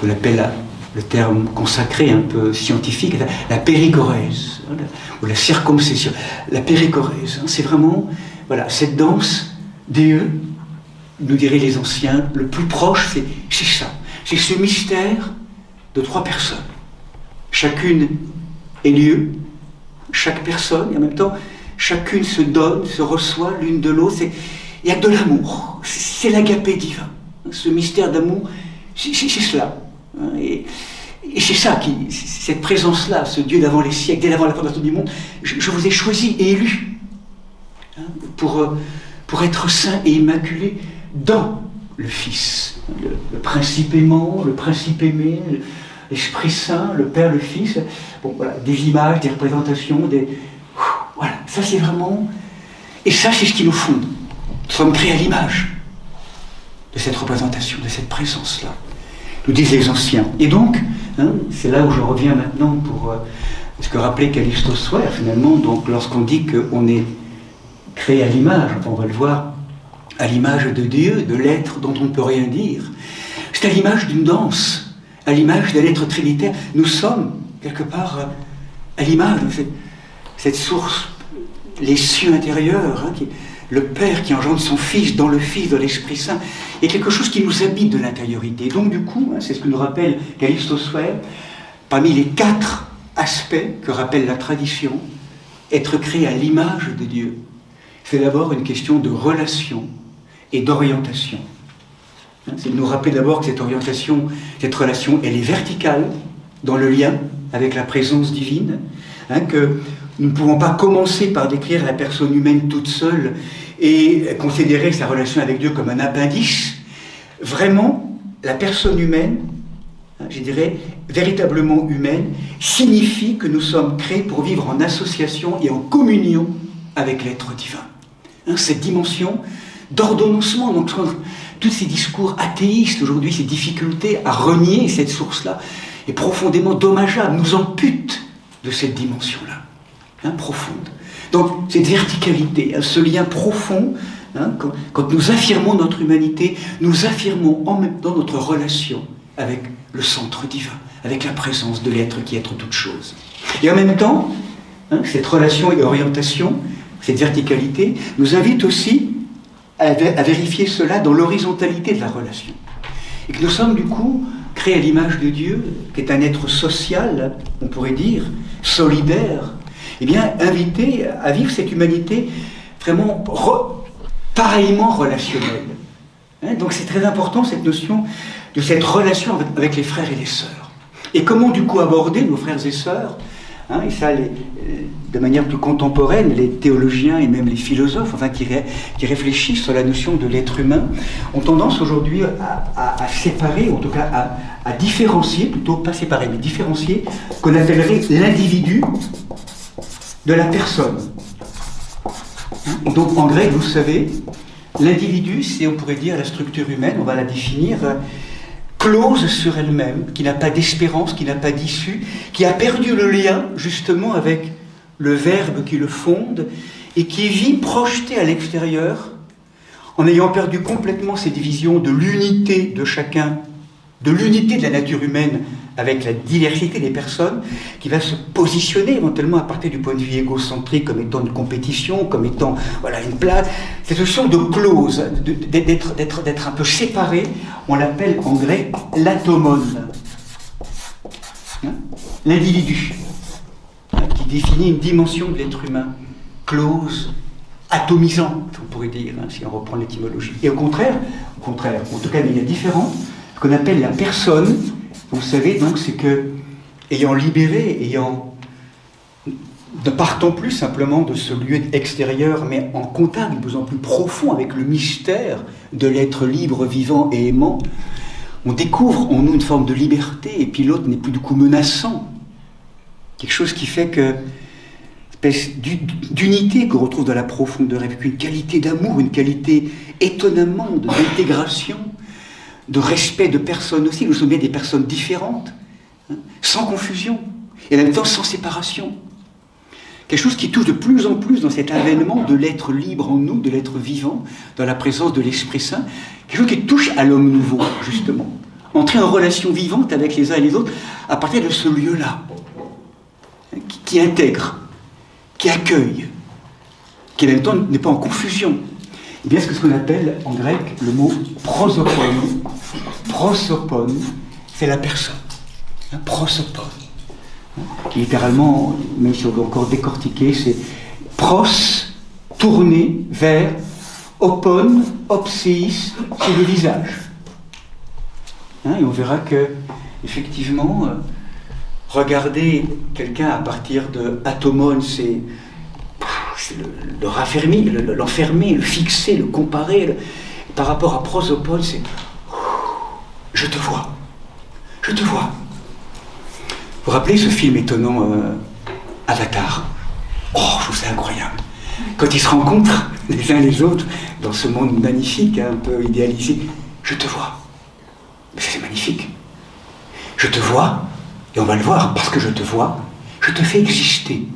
On appelle le terme consacré, un peu scientifique, la périgorèse, hein, ou la circoncession. La périgorèse, hein, c'est vraiment, voilà, cette danse Dieu, nous diraient les anciens, le plus proche, c'est ça. C'est ce mystère de 3 personnes. Chacune est lieu, chaque personne, et en même temps, chacune se donne, se reçoit l'une de l'autre. Il y a de l'amour, c'est l'agapé divin. Ce mystère d'amour, c'est cela. Et c'est ça, cette présence-là, ce Dieu d'avant les siècles, dès l'avant la fondation du monde, je vous ai choisi et élu, hein, pour être saint et immaculé dans le Fils. Le principe aimant, le principe aimé, l'Esprit Saint, le Père, le Fils. Bon, voilà, des images, des représentations, voilà, ça c'est vraiment... Et ça c'est ce qui nous fonde. Nous sommes créés à l'image de cette représentation, de cette présence-là, nous disent les anciens. Et donc, hein, c'est là où je reviens maintenant pour ce que rappelait Calixte Soer, finalement, donc lorsqu'on dit qu'on est créé à l'image, enfin, on va le voir, à l'image de Dieu, de l'être dont on ne peut rien dire. C'est à l'image d'une danse, à l'image de l'être trinitaire. Nous sommes, quelque part, à l'image cette source, les cieux intérieurs, hein, le Père qui engendre son Fils dans le Fils, dans l'Esprit Saint, il y a quelque chose qui nous habite de l'intériorité. Donc du coup, hein, c'est ce que nous rappelle Calixte Ossuaire, parmi les 4 aspects que rappelle la tradition, être créé à l'image de Dieu, c'est d'abord une question de relation et d'orientation. C'est de nous rappeler d'abord que cette orientation, cette relation, elle est verticale dans le lien avec la présence divine, hein, que nous ne pouvons pas commencer par décrire la personne humaine toute seule et considérer sa relation avec Dieu comme un appendice. Vraiment, la personne humaine, hein, je dirais, véritablement humaine, signifie que nous sommes créés pour vivre en association et en communion avec l'être divin. Hein, cette dimension d'ordonnancement, donc tous ces discours athéistes aujourd'hui, ces difficultés à renier cette source-là, est profondément dommageable, nous ampute de cette dimension-là, hein, profonde. Donc cette verticalité, hein, ce lien profond, hein, quand nous affirmons notre humanité, nous affirmons en même temps notre relation avec le centre divin, avec la présence de l'être qui est toute chose. Et en même temps, hein, cette relation et orientation, cette verticalité, nous invite aussi à vérifier cela dans l'horizontalité de la relation. Et que nous sommes du coup créés à l'image de Dieu, qui est un être social, on pourrait dire, solidaire, et bien invités à vivre cette humanité vraiment pareillement relationnelle. Hein, donc c'est très important cette notion de cette relation avec les frères et les sœurs. Et comment du coup aborder nos frères et sœurs, hein, et ça de manière plus contemporaine, les théologiens et même les philosophes, enfin, qui réfléchissent sur la notion de l'être humain, ont tendance aujourd'hui à séparer, en tout cas à différencier, plutôt pas séparer, mais différencier, qu'on appellerait l'individu de la personne. Donc en grec, vous savez, l'individu, c'est, on pourrait dire, la structure humaine, on va la définir, close sur elle-même, qui n'a pas d'espérance, qui n'a pas d'issue, qui a perdu le lien, justement, avec le verbe qui le fonde, et qui vit projeté à l'extérieur, en ayant perdu complètement cette vision de l'unité de chacun, de l'unité de la nature humaine, avec la diversité des personnes, qui va se positionner éventuellement à partir du point de vue égocentrique comme étant une compétition, comme étant voilà, une place. Cette notion de close, d'être un peu séparé, on l'appelle en grec l'atomon, hein, l'individu, hein, qui définit une dimension de l'être humain, close, atomisante, on pourrait dire, hein, si on reprend l'étymologie. Et au contraire, en tout cas, il y a différent, ce qu'on appelle la personne. Vous savez, donc, c'est que, ayant libéré, ne partant plus simplement de ce lieu extérieur, mais en contact de plus en plus profond avec le mystère de l'être libre, vivant et aimant, on découvre en nous une forme de liberté, et puis l'autre n'est plus du coup menaçant. Quelque chose qui fait que, espèce d'unité qu'on retrouve dans la profondeur, avec une qualité d'amour, une qualité étonnamment d'intégration, de respect de personnes aussi, nous sommes bien des personnes différentes, hein, sans confusion, et en même temps sans séparation. Quelque chose qui touche de plus en plus dans cet avènement de l'être libre en nous, de l'être vivant, dans la présence de l'Esprit Saint, quelque chose qui touche à l'homme nouveau, justement. Entrer en relation vivante avec les uns et les autres à partir de ce lieu-là, qui intègre, qui accueille, qui en même temps n'est pas en confusion. Eh bien, c'est ce qu'on appelle en grec le mot prosopone. Prosopone, c'est la personne. Hein, prosopone. Qui littéralement, même si on veut encore décortiquer, c'est pros, tourné vers, opone, opseis, c'est le visage. Hein, et on verra que, effectivement, regarder quelqu'un à partir de atomon, c'est le raffermir, l'enfermer, le fixer, le comparer. Par rapport à prosopone, c'est je te vois, je te vois. Vous vous rappelez ce film étonnant Avatar? Oh, je trouve ça incroyable. Quand ils se rencontrent les uns les autres dans ce monde magnifique, hein, un peu idéalisé, je te vois. Mais c'est magnifique. Je te vois, et on va le voir, parce que je te vois, je te fais exister.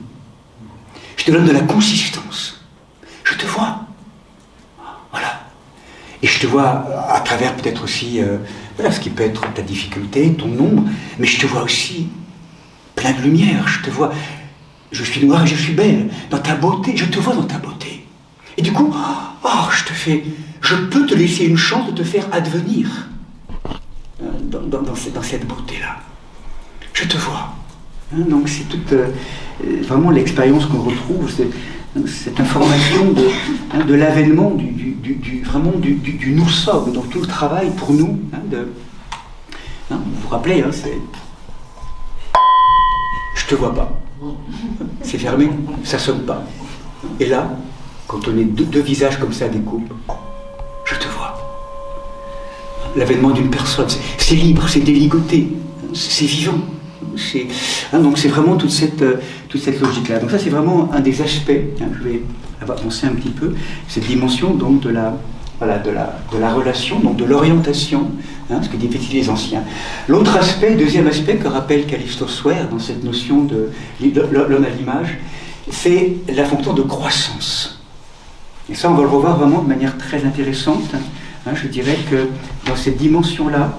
Je te donne de la consistance. Je te vois. Voilà. Et je te vois à travers peut-être aussi voilà, ce qui peut être ta difficulté, ton ombre, mais je te vois aussi plein de lumière. Je te vois je suis noire et je suis belle, dans ta beauté, je te vois dans ta beauté. Et du coup, je peux te laisser une chance de te faire advenir dans cette beauté-là. Je te vois. Donc c'est toute vraiment l'expérience qu'on retrouve, cette information de l'avènement vraiment du nous sommes, donc tout le travail pour nous. Vous vous rappelez, c'est je te vois pas. C'est fermé, ça sonne pas. Et là, quand on est deux visages comme ça découpent, je te vois. L'avènement d'une personne, c'est libre, c'est déligoté, c'est vivant. Donc c'est vraiment toute cette logique-là. Donc ça c'est vraiment un des aspects, je vais avancer un petit peu, cette dimension donc de la relation, donc de l'orientation, ce que disaient les anciens. L'autre aspect, deuxième aspect que rappelle Callisto Swear dans cette notion de l'homme à l'image, c'est la fonction de croissance. Et ça on va le revoir vraiment de manière très intéressante. Je dirais que dans cette dimension-là,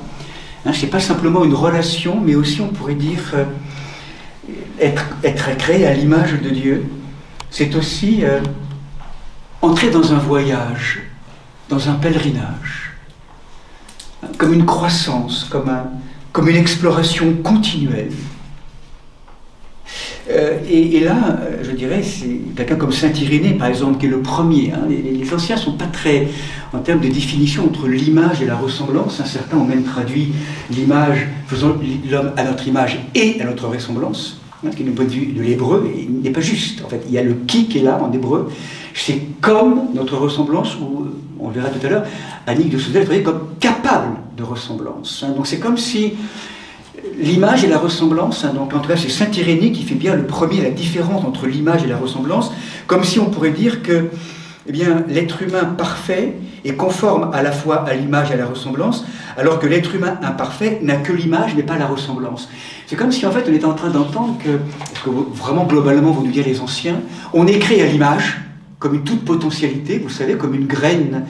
c'est pas simplement une relation, mais aussi on pourrait dire être créé à l'image de Dieu. C'est aussi entrer dans un voyage, dans un pèlerinage, comme une croissance, comme une exploration continuelle. Et là, je dirais, c'est quelqu'un comme saint Irénée, par exemple, qui est le premier. Les anciens ne sont pas très, en termes de définition entre l'image et la ressemblance. Certains ont même traduit l'image, faisant l'homme à notre image et à notre ressemblance. Ce qui, du point de vue de l'hébreu, n'est pas juste. En fait, il y a le qui est là en hébreu. C'est comme notre ressemblance, ou on le verra tout à l'heure, Annick de Souzel est comme capable de ressemblance. Donc c'est comme si l'image et la ressemblance, donc en tout cas c'est saint Irénée qui fait bien le premier, la différence entre l'image et la ressemblance, comme si on pourrait dire que l'être humain parfait est conforme à la fois à l'image et à la ressemblance, alors que l'être humain imparfait n'a que l'image mais pas la ressemblance. C'est comme si en fait on était en train d'entendre que, parce que vraiment globalement vous nous direz les anciens, on est créé à l'image, comme une toute potentialité, vous savez, comme une graine,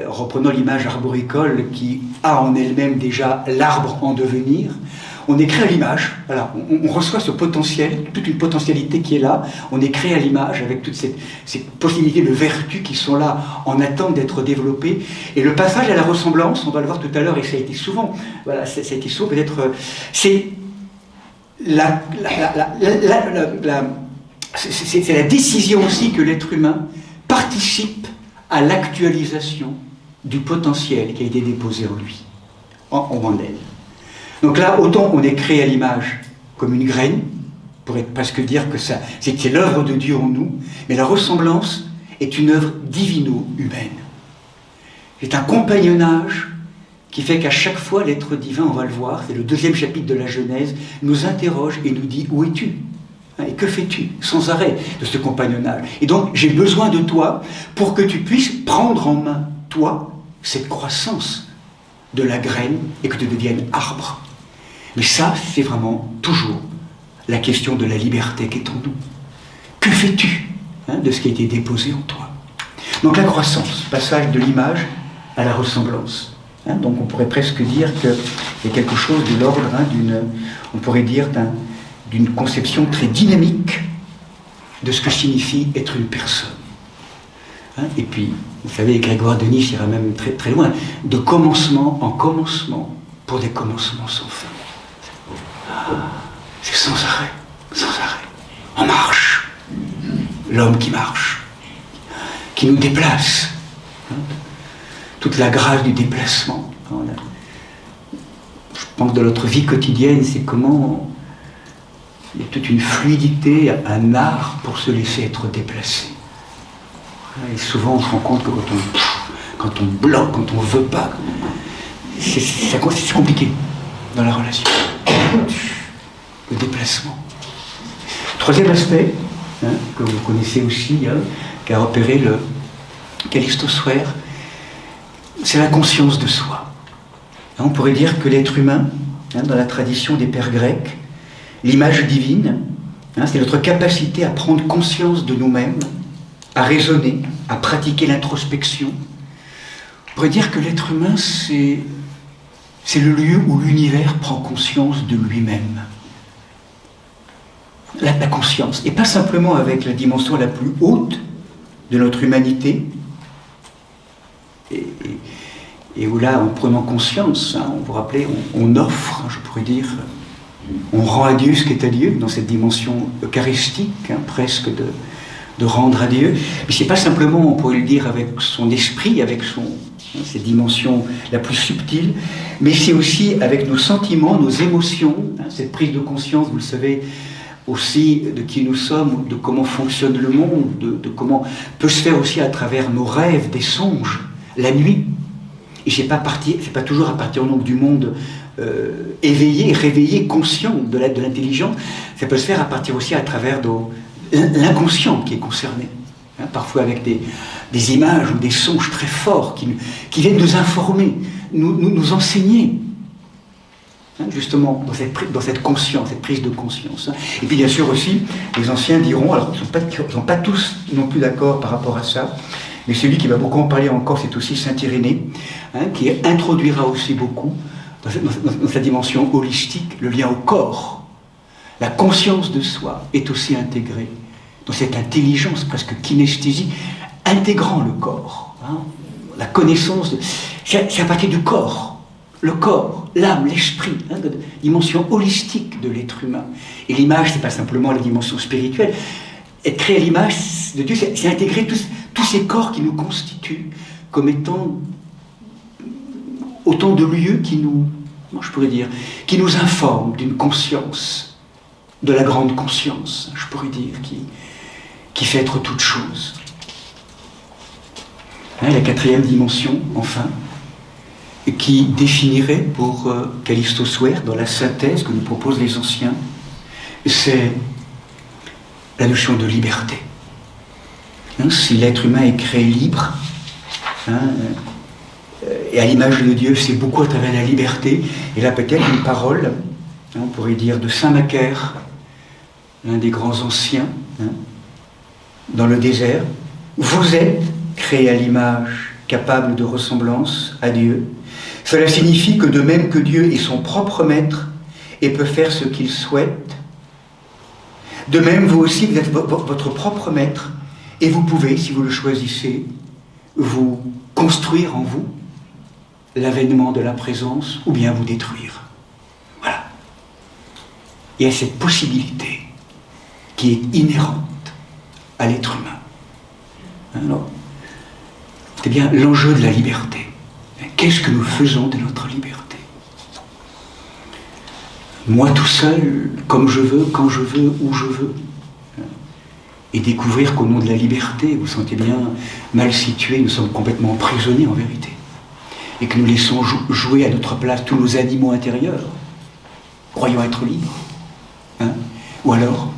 reprenant l'image arboricole qui a en elle-même déjà l'arbre en devenir. On est créé à l'image, voilà, on reçoit ce potentiel, toute une potentialité qui est là, on est créé à l'image avec toutes ces possibilités de vertus qui sont là en attente d'être développées. Et le passage à la ressemblance, on va le voir tout à l'heure, et ça a été souvent, voilà, ça a été souvent peut-être, c'est la décision aussi que l'être humain participe à l'actualisation du potentiel qui a été déposé en lui, en elle. Donc là, autant on est créé à l'image comme une graine, on pourrait presque dire que c'est l'œuvre de Dieu en nous, mais la ressemblance est une œuvre divino-humaine. C'est un compagnonnage qui fait qu'à chaque fois, l'être divin, on va le voir, c'est le 2e chapitre de la Genèse, nous interroge et nous dit « Où es-tu » et que fais-tu sans arrêt de ce compagnonnage? Et donc, j'ai besoin de toi pour que tu puisses prendre en main, toi, cette croissance de la graine et que tu deviennes arbre. Mais ça, c'est vraiment toujours la question de la liberté qui est en nous. Que fais-tu de ce qui a été déposé en toi? Donc la croissance, passage de l'image à la ressemblance. Donc on pourrait presque dire qu'il y a quelque chose de l'ordre on pourrait dire d'une conception très dynamique de ce que signifie être une personne. Et puis, vous savez, Grégoire de Nice ira même très, très loin, de commencement en commencement, pour des commencements sans fin. C'est sans arrêt, en marche. L'homme qui marche, qui nous déplace. Toute la grâce du déplacement. Je pense que dans notre vie quotidienne, c'est comment il y a toute une fluidité, un art pour se laisser être déplacé. Et souvent, on se rend compte que quand on bloque, quand on ne veut pas, c'est compliqué dans la relation. Le déplacement. Troisième aspect, que vous connaissez aussi, qu'a repéré le Callisto Swear, c'est la conscience de soi. On pourrait dire que l'être humain, dans la tradition des pères grecs, l'image divine, c'est notre capacité à prendre conscience de nous-mêmes, à raisonner, à pratiquer l'introspection. On pourrait dire que l'être humain, c'est le lieu où l'univers prend conscience de lui-même. la conscience, et pas simplement avec la dimension la plus haute de notre humanité, et où là, en prenant conscience, hein, vous vous rappelez, on offre, hein, je pourrais dire, on rend à Dieu ce qui est à Dieu, dans cette dimension eucharistique, hein, presque de rendre à Dieu. Mais c'est pas simplement, on pourrait le dire, avec son esprit, avec cette dimension la plus subtile, mais c'est aussi avec nos sentiments, nos émotions, hein, cette prise de conscience, vous le savez, aussi de qui nous sommes, de comment fonctionne le monde, de comment peut se faire aussi à travers nos rêves, des songes, la nuit. Et c'est pas toujours à partir donc, du monde éveillé, réveillé, conscient de l'intelligence, ça peut se faire à partir aussi à travers l'inconscient qui est concerné, hein, parfois avec des images ou des songes très forts qui viennent nous informer, nous enseigner, hein, justement dans cette conscience, cette prise de conscience. Hein. Et puis bien sûr aussi, les anciens diront, alors ils ne sont pas tous non plus d'accord par rapport à ça, mais celui qui va beaucoup en parler encore, c'est aussi saint Irénée, hein, qui introduira aussi beaucoup dans sa dimension holistique le lien au corps. La conscience de soi est aussi intégrée dans cette intelligence presque kinesthésie, intégrant le corps. Hein, la connaissance, c'est à partir du corps, le corps, l'âme, l'esprit, hein, de dimension holistique de l'être humain. Et l'image, c'est pas simplement la dimension spirituelle. Être créé à l'image de Dieu, c'est intégrer tous ces corps qui nous constituent comme étant autant de lieux qui nous, comment je pourrais dire, qui nous informent d'une conscience, de la grande conscience, je pourrais dire, qui fait être toute chose. Hein, la quatrième dimension, enfin, qui définirait pour Callisto Suer, dans la synthèse que nous proposent les anciens, c'est la notion de liberté. Hein, si l'être humain est créé libre, hein, et à l'image de Dieu, c'est beaucoup à travers la liberté. Et là, peut-être une parole, hein, on pourrait dire de Saint Macaire, l'un des grands anciens, hein, dans le désert. Vous êtes créé à l'image, capable de ressemblance à Dieu. Cela signifie que de même que Dieu est son propre maître et peut faire ce qu'il souhaite, de même, vous aussi, vous êtes votre propre maître et vous pouvez, si vous le choisissez, vous construire en vous l'avènement de la présence ou bien vous détruire. Voilà. Il y a cette possibilité qui est inhérente à l'être humain. Alors, c'est bien l'enjeu de la liberté. Qu'est-ce que nous faisons de notre liberté? Moi tout seul, comme je veux, quand je veux, où je veux. Et découvrir qu'au nom de la liberté, vous sentez bien mal situé, nous sommes complètement emprisonnés en vérité. Et que nous laissons jouer à notre place tous nos animaux intérieurs, croyant être libres. Hein? Ou alors,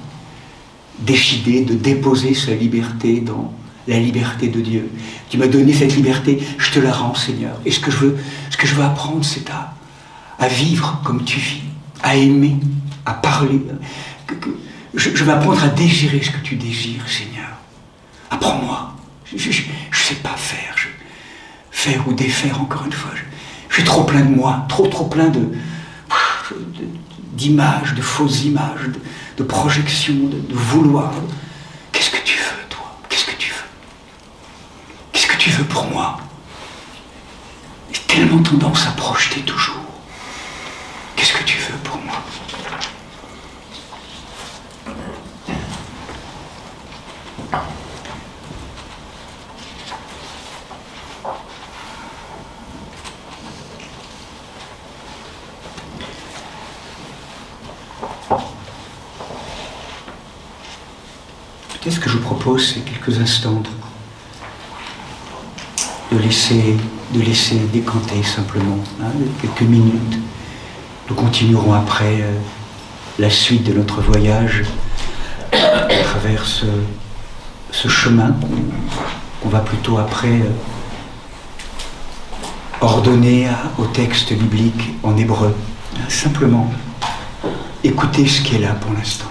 décider de déposer sa liberté dans la liberté de Dieu. Tu m'as donné cette liberté, je te la rends, Seigneur. Et ce que je veux apprendre, c'est à vivre comme tu vis, à aimer, à parler. Je veux apprendre à désirer ce que tu désires, Seigneur. Apprends-moi. Je ne sais pas faire. Faire ou défaire, encore une fois. Je suis trop plein de moi, trop plein d'images, de fausses images, de projections, de vouloir. Qu'est-ce que tu veux, toi? Qu'est-ce que tu veux? Qu'est-ce que tu veux pour moi? J'ai tellement tendance à projeter toujours. Qu'est-ce que tu veux pour moi? Peut-être ce que je vous propose, c'est quelques instants de laisser décanter simplement, hein, quelques minutes. Nous continuerons après la suite de notre voyage à travers ce chemin qu'on va plutôt après ordonner au texte biblique en hébreu. Simplement écoutez ce qui est là pour l'instant.